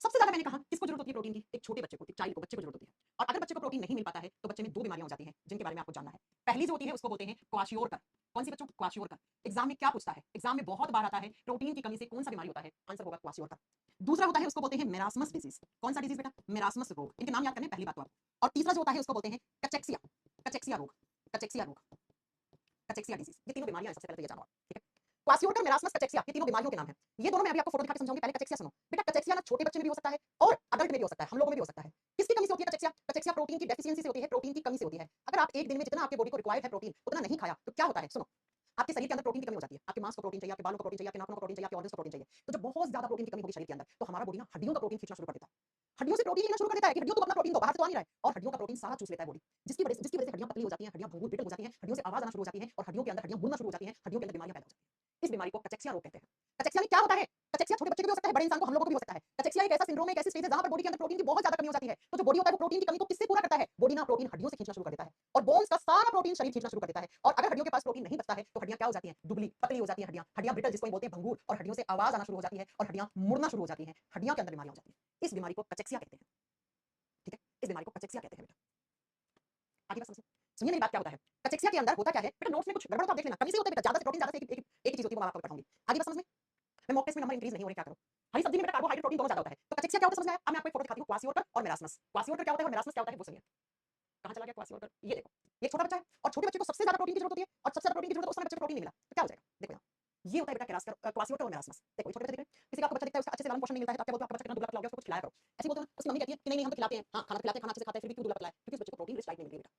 सबसे ज्यादा मैंने कहा किसको जरूरत होती है प्रोटीन की? एक छोटे बच्चे को, एक चाइल्ड को, बच्चे को जरूरत होती है। और अगर बच्चे को प्रोटीन नहीं मिल पाता है तो बच्चे में दो बीमारियां हो जाती हैं जिनके बारे में आपको जानना है। पहली जो होती है उसको बोलते हैं क्वाशियोरकर। कौन सी बच्चों? क्वाशियोरकर। एग्जाम में क्या पूछता है, एग्जाम में बहुत बार आता है, प्रोटीन की कमी से कौन सा बीमारी होता है? आंसर होगा क्वाशियोरकर। दूसरा होता है उसको बोलते हैं मेरास्मस डिजीज। कौन सा डिजीज बेटा? मेरास्मस रोग। इनके नाम याद करने पहली बात तो आप। और तीसरा जो होता है उसको बोलते हैं कचेक्सिया, कचेक्सिया रोग, कचेक्सिया रोग, कचेक्सिया डिजीज। ये तीनों बीमारियां सबसे पहले तो ये जानो आप, ठीक है? क्वाशियोरकर, मेरास्मस, कचेक्सिया, ये तीनों बीमारियों के नाम हैं। ये दोनों मैं अभी आपको फोटो दिखा के समझाऊंगी। पहले कचेक्सिया सुनो बेटा। कचेक्सिया ना छोटे बच्चे में भी हो सकता है और अडल्ट में भी हो सकता है, हम लोगों में भी हो सकता है। किसकी कमी से होती है कचेक्सिया? कचेक्सिया प्रोटीन की डेफिशिएंसी से होती है, प्रोटीन की कमी से होती है। अगर आप एक दिन में जितना आपके बॉडी को रिक्वायर्ड है प्रोटीन उतना नहीं खाया तो क्या होता है? सुनो, आपके शरीर के अंदर प्रोटीन की कमी हो जाती है। आपके मांस को प्रोटीन चाहिए, आपके बालों को प्रोटीन चाहिए, आपके नाखूनों को प्रोटीन चाहिए, आपके ऑर्गन्स को प्रोटीन चाहिए। तो जब बहुत ज्यादा प्रोटीन की कमी होगी शरीर के अंदर तो हमारा बॉडी ना हड्डियों का प्रोटीन खींचना शुरू कर देता है। हड्डियों से प्रोटीन लेना शुरू कर देता है कि हड्डियों को अपना प्रोटीन दो, बाहर से तो आ नहीं रहा है। और हड्डियों का प्रोटीन सारा चूस लेता है बॉडी, जिसकी वजह से हड्डियां पतली हो जाती हैं, हड्डियां भंगुर ब्रिटल हो जाती हैं, हड्डियों से आवाज आना शुरू हो जाती है और हड्डियों के अंदर हड्डियां मुड़ना शुरू हो जाती हैं, हड्डियों के अंदर बीमारियां पैदा हो जाती हैं। इस बीमारी को कचेक्सिया रोग कहते हैं। कचेक्सिया में क्या होता है? कचेक्सिया छोटे बच्चे को भी हो सकता है, बड़े इंसान को, हम लोगों को भी हो सकता है। कचेक्सिया एक ऐसा सिंड्रोम है, एक ऐसी स्टेज है जहां पर बॉडी के अंदर प्रोटीन की बहुत ज्यादा कमी हो जाती है। तो जो बॉडी होता है वो प्रोटीन की कमी को किससे पूरा करता है? बॉडी ना प्रोटीन हड्डियों से खींचना शुरू कर देता है और बोन्स का सारा प्रोटीन शरीर खींचना शुरू कर देता है। और अगर हड्डियों के पास प्रोटीन नहीं बचता है तो हड्डियां क्या हो जाती हैं? दुबली पतली हो जाती हैं, हड्डियां हड्डियां ब्रिटल जिसको बोलते हैं भंगूर, और हड्डियों से आवाज आना शुरू हो जाती है और हड्डियां मुड़ना शुरू हो जाती हैं, हड्डियों के अंदर बीमारियां हो जाती हैं। इस बीमारी को कचेक्सिया कहते हैं, ठीक है? इस बीमारी को कचेक्सिया कहते हैं बेटा। आगे बात समझिए, सुनिए मेरी बात। क्या होता है कचेक्सिया के अंदर? होता क्या है बेटा, नोट्स में कुछ गड़बड़ तो आप देख लेना, कमी से होता है बेटा, ज्यादा से प्रोटीन, ज्यादा से एक चीज होती है वो मैं आपको बताऊंगी। आगे बात समझ में, मैं मॉक टेस्ट में नंबर इंक्रीज नहीं हो रहे, क्या करूं? हरी सब्जी में बेटा कार्बोहाइड्रेट प्रोटीन दोनों ज्यादा होता है। तो कचेक्सिया क्या होता है समझ में आया? अब मैं आपको एक फोटो दिखाती हूं, क्वाशियोरकर और मेरास्मस। क्वाशियोरकर क्या होता है और मेरास्मस क्या होता है वो सुनिए। कहां चला गया क्वाशियोरकर? ये देखो, ये छोटा बच्चा है और छोटे बच्चे को सबसे ज्यादा प्रोटीन की जरूरत होती है और सबसे ज्यादा प्रोटीन की जरूरत है, उस समय बच्चे को प्रोटीन नहीं मिला तो क्या हो जाएगा? देखो यहाँ, ये होता है बेटा क्वाशियोरकर और मेरास्मस। देखो ये छोटे बच्चे दिख रहे हैं, किसी का आपको बच्चा दिखता है उसका अच्छे से लालन पोषण नहीं मिलता है तो क्या बोलते हो? आपका बच्चा कितना दुबला पतला हो गया, उसको कुछ खिलाया करो। ऐसे बोलते हैं ना, उसकी मम्मी कहती है कि नहीं नहीं हम तो खिलाते हैं, हाँ खाना तो खिलाते हैं, खाना अच्छे से खाता है, फिर भी क्यों दुबला पतला है? क्योंकि उस बच्चे को प्रोटीन रिच डाइट नहीं मिल रही बेटा।